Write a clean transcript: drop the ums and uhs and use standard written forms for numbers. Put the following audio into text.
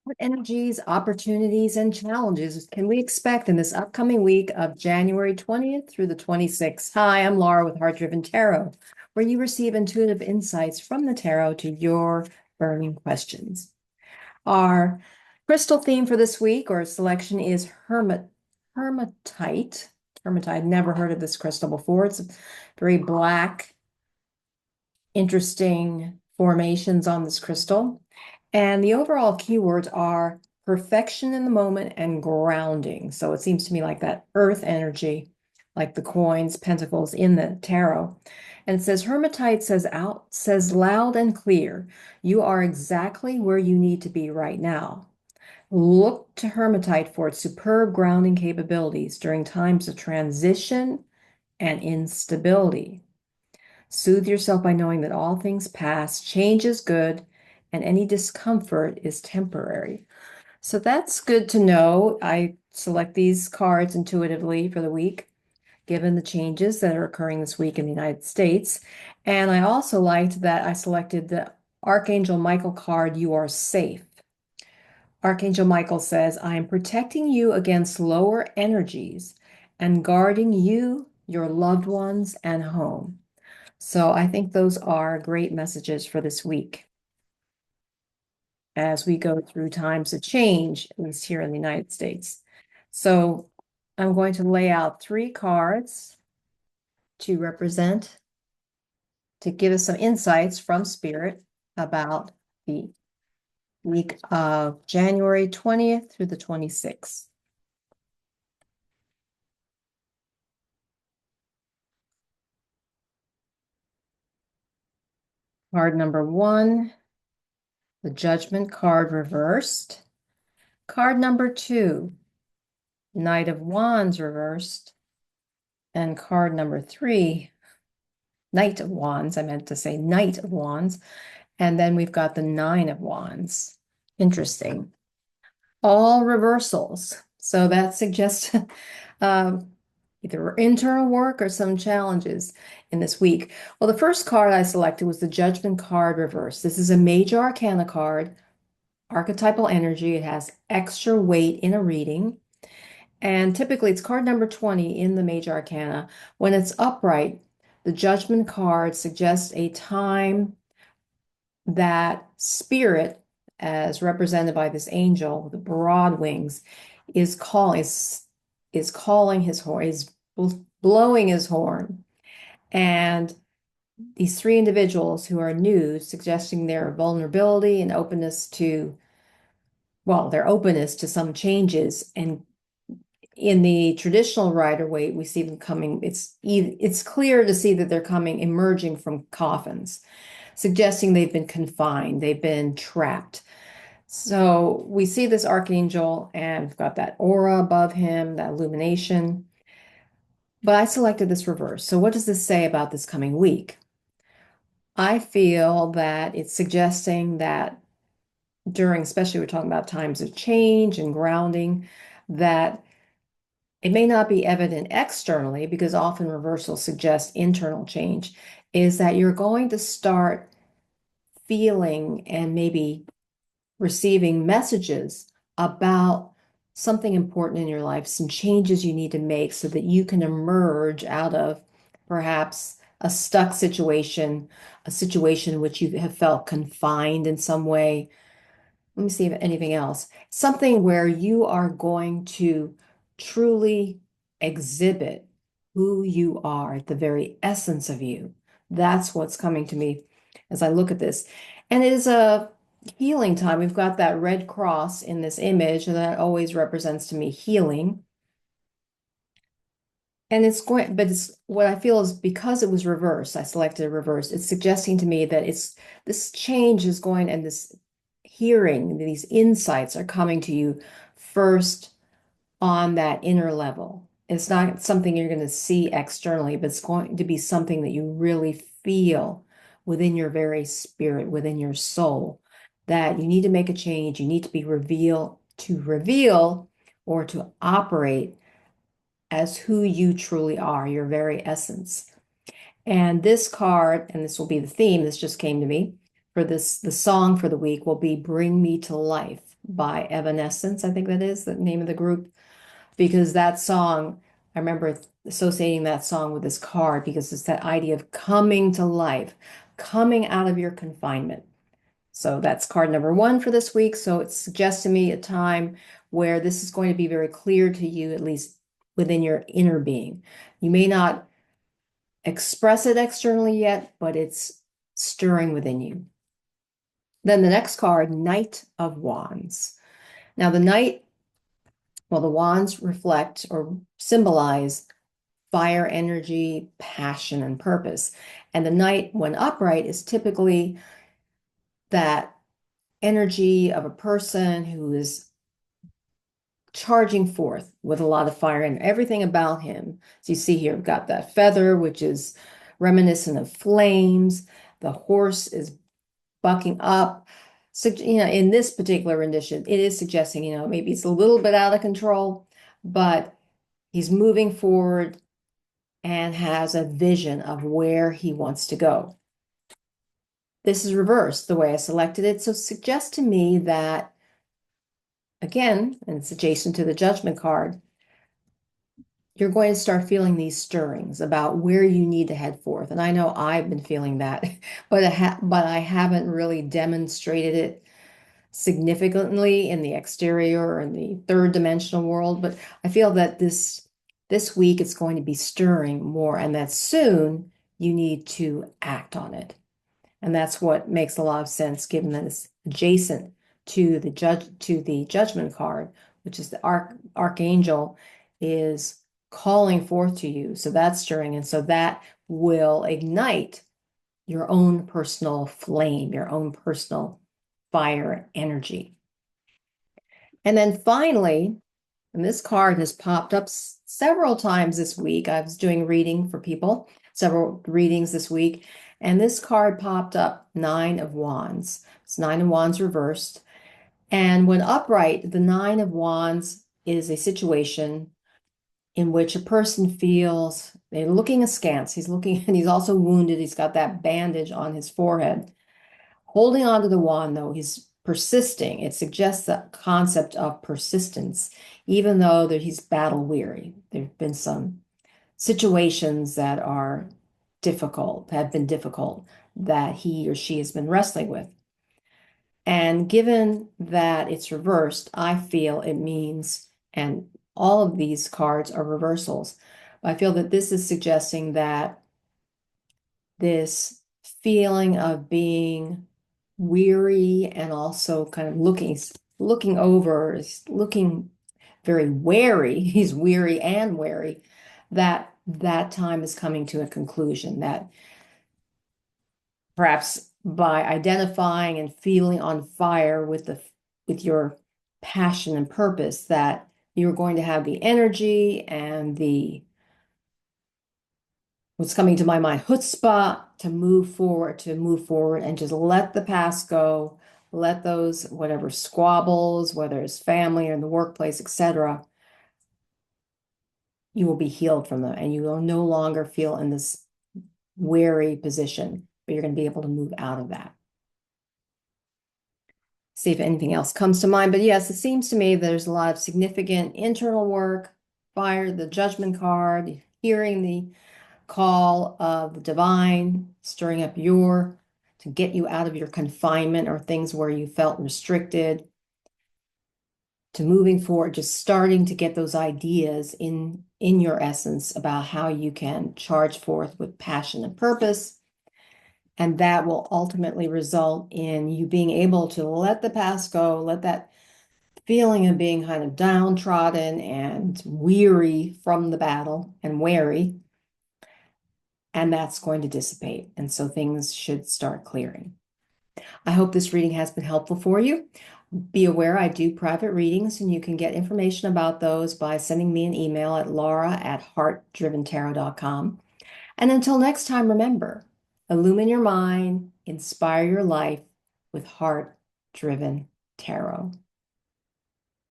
What energies, opportunities, and challenges can we expect in this upcoming week of January 20th through the 26th? Hi, I'm Laura with Heart Driven Tarot, where you receive intuitive insights from the tarot to your burning questions. Our crystal theme for this week or selection is Hematite. Hematite, never heard of this crystal before. It's very black, interesting formations on this crystal. And the overall keywords are perfection in the moment and grounding. So it seems to me like that earth energy, like the coins, pentacles in the tarot. And it says, Hematite says loud and clear, you are exactly where you need to be right now. Look to Hematite for its superb grounding capabilities during times of transition and instability. Soothe yourself by knowing that all things pass, change is good, and any discomfort is temporary. So that's good to know. I select these cards intuitively for the week, given the changes that are occurring this week in the United States. And I also liked that I selected the Archangel Michael card, You Are Safe. Archangel Michael says, I am protecting you against lower energies and guarding you, your loved ones, and home. So I think those are great messages for this week as we go through times of change, at least here in the United States. So I'm going to lay out 3 cards to represent, to give us some insights from Spirit about the week of January 20th through the 26th. Card number 1, the Judgment card reversed. Card number 2, Knight of Wands reversed. And card number 3, Knight of Wands. I meant to say Knight of Wands. And then we've got the 9 of Wands. Interesting. All reversals. So that suggests either internal work or some challenges in this week. Well, the first card I selected was the Judgment card reverse. This is a major arcana card, archetypal energy. It has extra weight in a reading. And typically it's card number 20 in the major arcana. When it's upright, the Judgment card suggests a time that Spirit, as represented by this angel with the broad wings, is calling his horn, is blowing his horn. And these 3 individuals who are new, suggesting their vulnerability and openness to, well, their openness to some changes. And in the traditional Rider-Waite, we see them coming, it's clear to see that they're coming, emerging from coffins, suggesting they've been confined, they've been trapped. So we see this archangel and we've got that aura above him, that illumination. But I selected this reverse. So what does this say about this coming week? I feel that it's suggesting that during, especially we're talking about times of change and grounding, that it may not be evident externally because often reversals suggest internal change, is that you're going to start feeling and maybe receiving messages about something important in your life, some changes you need to make so that you can emerge out of perhaps a stuck situation, a situation in which you have felt confined in some way. Let me see if anything else. Something where you are going to truly exhibit who you are, the very essence of you. That's what's coming to me as I look at this. And it is a healing time. We've got that red cross in this image, and that always represents to me healing. And it's going, but it's what I feel is because it was reversed, I selected a reverse. It's suggesting to me that this change is going, and this hearing, these insights are coming to you first on that inner level. It's not something you're going to see externally, but it's going to be something that you really feel within your very spirit, within your soul, that you need to make a change. You need to be reveal or to operate as who you truly are, your very essence. And this card, and this will be the theme, this just came to me, for this, the song for the week will be Bring Me to Life. by Evanescence, I think that is the name of the group, because that song, I remember associating that song with this card because it's that idea of coming to life, coming out of your confinement. So that's card number one for this week. So it suggests to me a time where this is going to be very clear to you, at least within your inner being. You may not express it externally yet, but it's stirring within you. Then the next card, Knight of Wands. Now the Knight, well, the wands reflect or symbolize fire energy, passion, and purpose. And the Knight, when upright, is typically that energy of a person who is charging forth with a lot of fire and everything about him. So you see here, we've got that feather, which is reminiscent of flames. The horse is bucking up. So, in this particular rendition, it is suggesting, maybe it's a little bit out of control, but he's moving forward and has a vision of where he wants to go. This is reversed the way I selected it. So it suggests to me that, again, and it's adjacent to the Judgment card, you're going to start feeling these stirrings about where you need to head forth. And I know I've been feeling that, but I haven't really demonstrated it significantly in the exterior or in the third dimensional world. But I feel that this week it's going to be stirring more, and that soon you need to act on it. And that's what makes a lot of sense, given that it's adjacent to the Judgment card, which is the Archangel is calling forth to you. So that's stirring, and so that will ignite your own personal flame, your own personal fire energy. And then finally, and this card has popped up several times this week. I was doing reading for people, several readings this week, and this card popped up, Nine of Wands. It's Nine of Wands reversed. And when upright, the Nine of Wands is a situation in which a person feels they're looking askance. He's looking, and he's also wounded. He's got that bandage on his forehead. Holding on to the wand, though, he's persisting. It suggests the concept of persistence, even though he's battle weary. There have been some situations that are difficult, have been difficult, that he or she has been wrestling with. And given that it's reversed, I feel it means, and all of these cards are reversals, I feel that this is suggesting that this feeling of being weary and also kind of looking over, looking very wary, he's weary and wary, that time is coming to a conclusion, that perhaps by identifying and feeling on fire with your passion and purpose, that you're going to have the energy and the, what's coming to my mind, chutzpah, to move forward and just let the past go, let those, whatever squabbles, whether it's family or in the workplace, etc., you will be healed from them, and you will no longer feel in this weary position, but you're going to be able to move out of that. See if anything else comes to mind. But yes, it seems to me there's a lot of significant internal work, fire, the Judgment card, hearing the call of the divine, stirring up to get you out of your confinement or things where you felt restricted, to moving forward, just starting to get those ideas in your essence about how you can charge forth with passion and purpose. And that will ultimately result in you being able to let the past go, let that feeling of being kind of downtrodden and weary from the battle and wary, and that's going to dissipate. And so things should start clearing. I hope this reading has been helpful for you. Be aware I do private readings, and you can get information about those by sending me an email at laura@heartdriventarot.com. And until next time, remember, illumine your mind, inspire your life with Heart Driven Tarot.